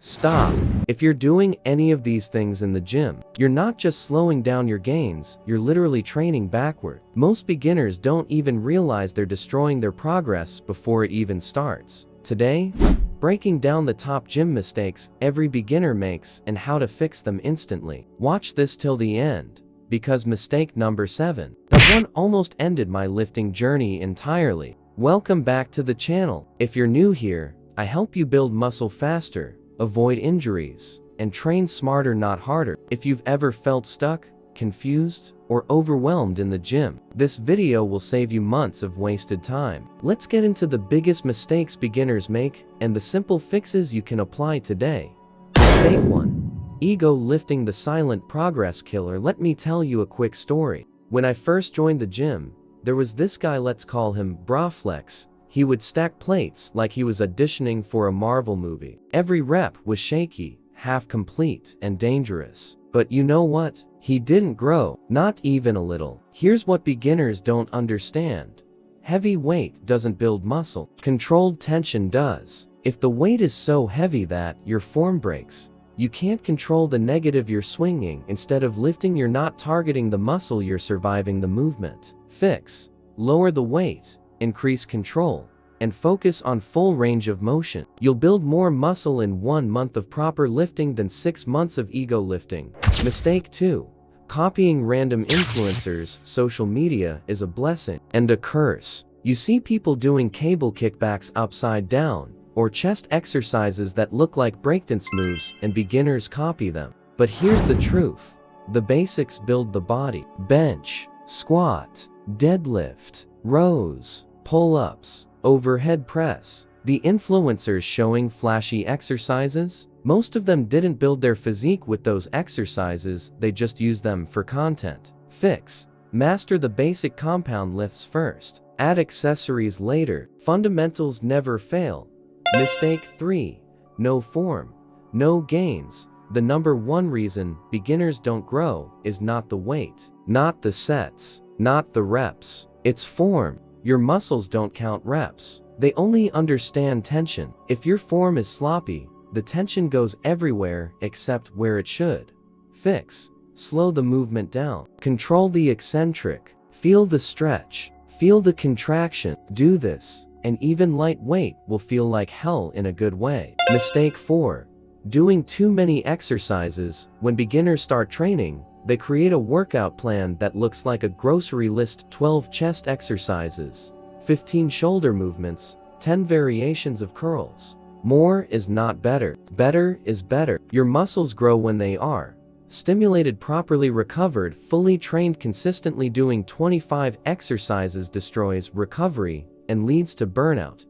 Stop. If you're doing any of these things in the gym, you're not just slowing down your gains, you're literally training backward. Most beginners don't even realize they're destroying their progress before it even starts. Today, breaking down the top gym mistakes every beginner makes and how to fix them instantly. Watch this till the end, because mistake number 7, that one almost ended my lifting journey entirely. Welcome back to the channel. If you're new here, I help you build muscle faster, avoid injuries, and train smarter, not harder. If you've ever felt stuck, confused, or overwhelmed in the gym, this video will save you months of wasted time. Let's get into the biggest mistakes beginners make and the simple fixes you can apply today. Mistake 1. Ego lifting, the silent progress killer. Let me tell you a quick story. When I first joined the gym, there was this guy, let's call him Braflex. He would stack plates like he was auditioning for a Marvel movie. Every rep was shaky, half complete, and dangerous. But you know what? He didn't grow, not even a little. Here's what beginners don't understand. Heavy weight doesn't build muscle. Controlled tension does. If the weight is so heavy that your form breaks, you can't control the negative you're swinging. Instead of lifting, you're not targeting the muscle, you're surviving the movement. Fix. Lower the weight, increase control, and focus on full range of motion. You'll build more muscle in 1 month of proper lifting than 6 months of ego lifting. Mistake 2. Copying random influencers. Social media is a blessing and a curse. You see people doing cable kickbacks upside down, or chest exercises that look like breakdance moves, and beginners copy them. But here's the truth. The basics build the body. Bench, squat, deadlift, rows, pull-ups, overhead press. The influencers showing flashy exercises? Most of them didn't build their physique with those exercises, they just used them for content. Fix. Master the basic compound lifts first. Add accessories later. Fundamentals never fail. Mistake 3. No form, no gains. The number 1 reason beginners don't grow is not the weight, not the sets, not the reps. It's form. Your muscles don't count reps. They only understand tension. If your form is sloppy, the tension goes everywhere except where it should. Fix. Slow the movement down. Control the eccentric. Feel the stretch. Feel the contraction. Do this, and even light weight will feel like hell in a good way. Mistake 4. Doing too many exercises. When beginners start training, they create a workout plan that looks like a grocery list. 12 chest exercises, 15 shoulder movements, 10 variations of curls. More is not better. Better is better. Your muscles grow when they are stimulated, properly recovered, fully trained. Consistently doing 25 exercises destroys recovery and leads to burnout.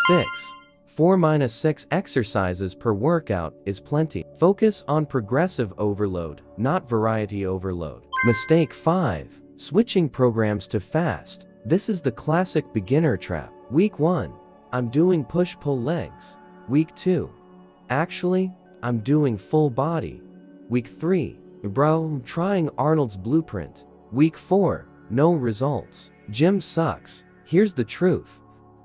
Fix. 4-6 exercises per workout is plenty. Focus on progressive overload, not variety overload. Mistake 5. Switching programs too fast. This is the classic beginner trap. Week 1. I'm doing push-pull legs. Week 2. Actually, I'm doing full body. Week 3. Bro, I'm trying Arnold's blueprint. Week 4. No results. Gym sucks. Here's the truth.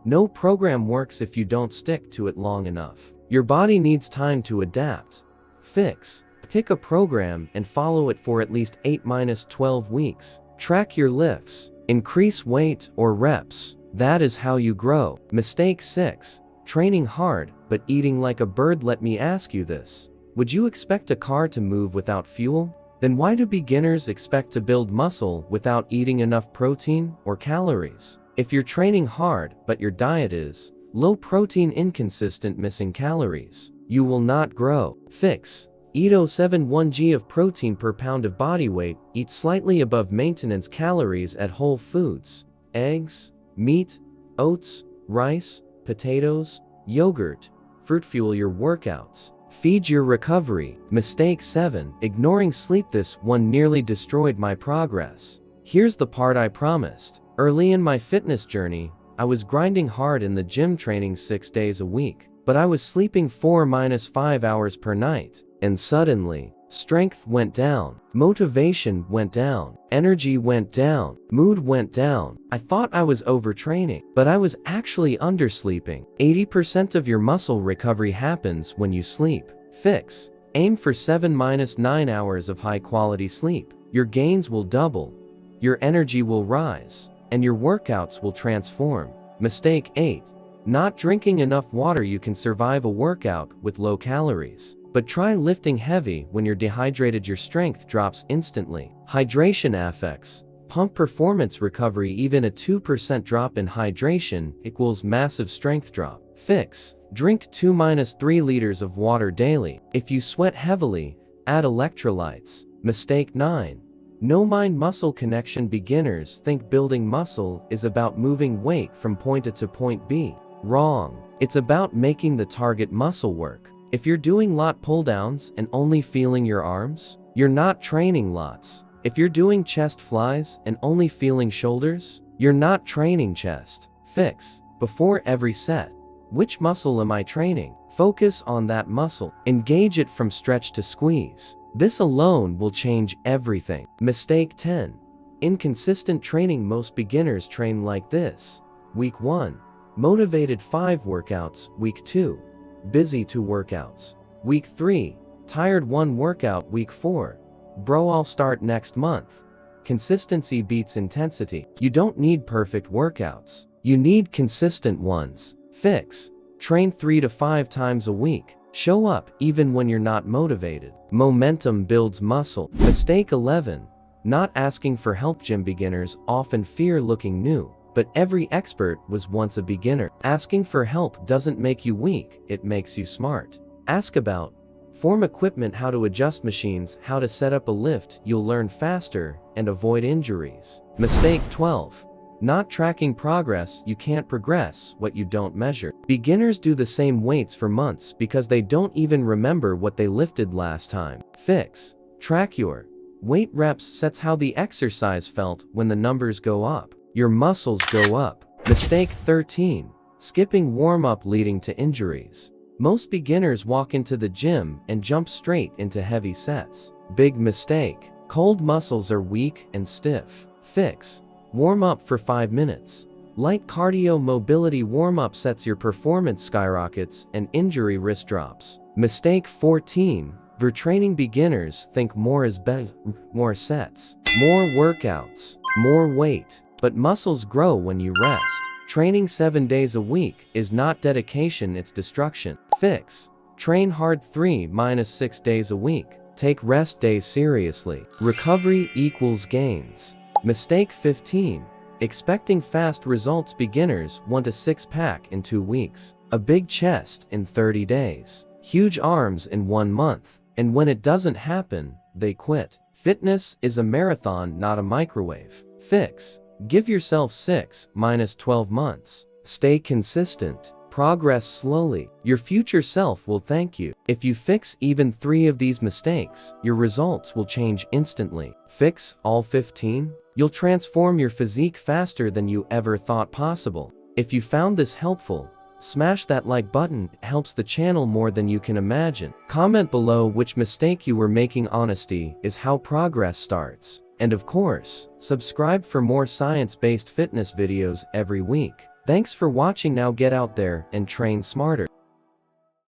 No program works if you don't stick to it long enough. Your body needs time to adapt. Fix. Pick a program and follow it for at least 8-12 weeks. Track your lifts. Increase weight or reps. That is how you grow. Mistake 6. Training hard, but eating like a bird. Let me ask you this. Would you expect a car to move without fuel? Then why do beginners expect to build muscle without eating enough protein or calories? If you're training hard, but your diet is low protein, inconsistent, missing calories, you will not grow. Fix. Eat 0.71 g of protein per pound of body weight. Eat slightly above maintenance calories at Whole Foods. Eggs, meat, oats, rice, potatoes, yogurt, fruit fuel your workouts. Feed your recovery. Mistake 7. Ignoring sleep. This one nearly destroyed my progress. Here's the part I promised. Early in my fitness journey, I was grinding hard in the gym, training 6 days a week, but I was sleeping 4-5 hours per night, and suddenly, strength went down, motivation went down, energy went down, mood went down. I thought I was overtraining, but I was actually undersleeping. 80% of your muscle recovery happens when you sleep. Fix. Aim for 7-9 hours of high-quality sleep. Your gains will double, your energy will rise, and your workouts will transform. Mistake 8. Not drinking enough water. You can survive a workout with low calories, but try lifting heavy. When you're dehydrated, your strength drops instantly. Hydration affects pump performance recovery. Even a 2% drop in hydration equals massive strength drop. Fix. Drink 2-3 liters of water daily. If you sweat heavily, add electrolytes. Mistake 9. No mind-muscle connection. Beginners think building muscle is about moving weight from point A to point B. Wrong. It's about making the target muscle work. If you're doing lot pull-downs and only feeling your arms, you're not training lots. If you're doing chest flies and only feeling shoulders, you're not training chest. Fix. Before every set, which muscle am I training? Focus on that muscle. Engage it from stretch to squeeze. This alone will change everything. Mistake 10. Inconsistent training. Most beginners train like this. Week 1. Motivated 5 workouts. Week 2. Busy 2 workouts. Week 3. Tired 1 workout. Week 4. Bro, I'll start next month. Consistency beats intensity. You don't need perfect workouts. You need consistent ones. Fix. Train 3 to 5 times a week. Show up even when you're not motivated. Momentum builds muscle. Mistake 11. Not asking for help. Gym beginners often fear looking new, but every expert was once a beginner. Asking for help doesn't make you weak, it makes you smart. Ask about form equipment, how to adjust machines, how to set up a lift. You'll learn faster and avoid injuries. Mistake 12. Not tracking progress. You can't progress what you don't measure. Beginners do the same weights for months because they don't even remember what they lifted last time. Fix. Track your weight reps. Sets how the exercise felt when the numbers go up. Your muscles go up. Mistake 13. Skipping warm-up, leading to injuries. Most beginners walk into the gym and jump straight into heavy sets. Big mistake. Cold muscles are weak and stiff. Fix. Warm up for 5 minutes. Light cardio mobility warm-up sets. Your performance skyrockets and injury risk drops. Mistake 14. Overtraining. Beginners think more is better. More sets, more workouts, more weight. But muscles grow when you rest. Training 7 days a week is not dedication, it's destruction. Fix. Train hard 3-6 days a week. Take rest days seriously. Recovery equals gains. Mistake 15. Expecting fast results. Beginners want a 6-pack in 2 weeks, a big chest in 30 days, huge arms in 1 month, and when it doesn't happen, they quit. Fitness is a marathon, not a microwave. Fix. Give yourself 6-12 months. Stay consistent. Progress slowly. Your future self will thank you. If you fix even 3 of these mistakes, your results will change instantly. Fix all 15? You'll transform your physique faster than you ever thought possible. If you found this helpful, smash that like button. It helps the channel more than you can imagine. Comment below which mistake you were making. Honesty is how progress starts. And of course, subscribe for more science-based fitness videos every week. Thanks for watching. Now get out there and train smarter.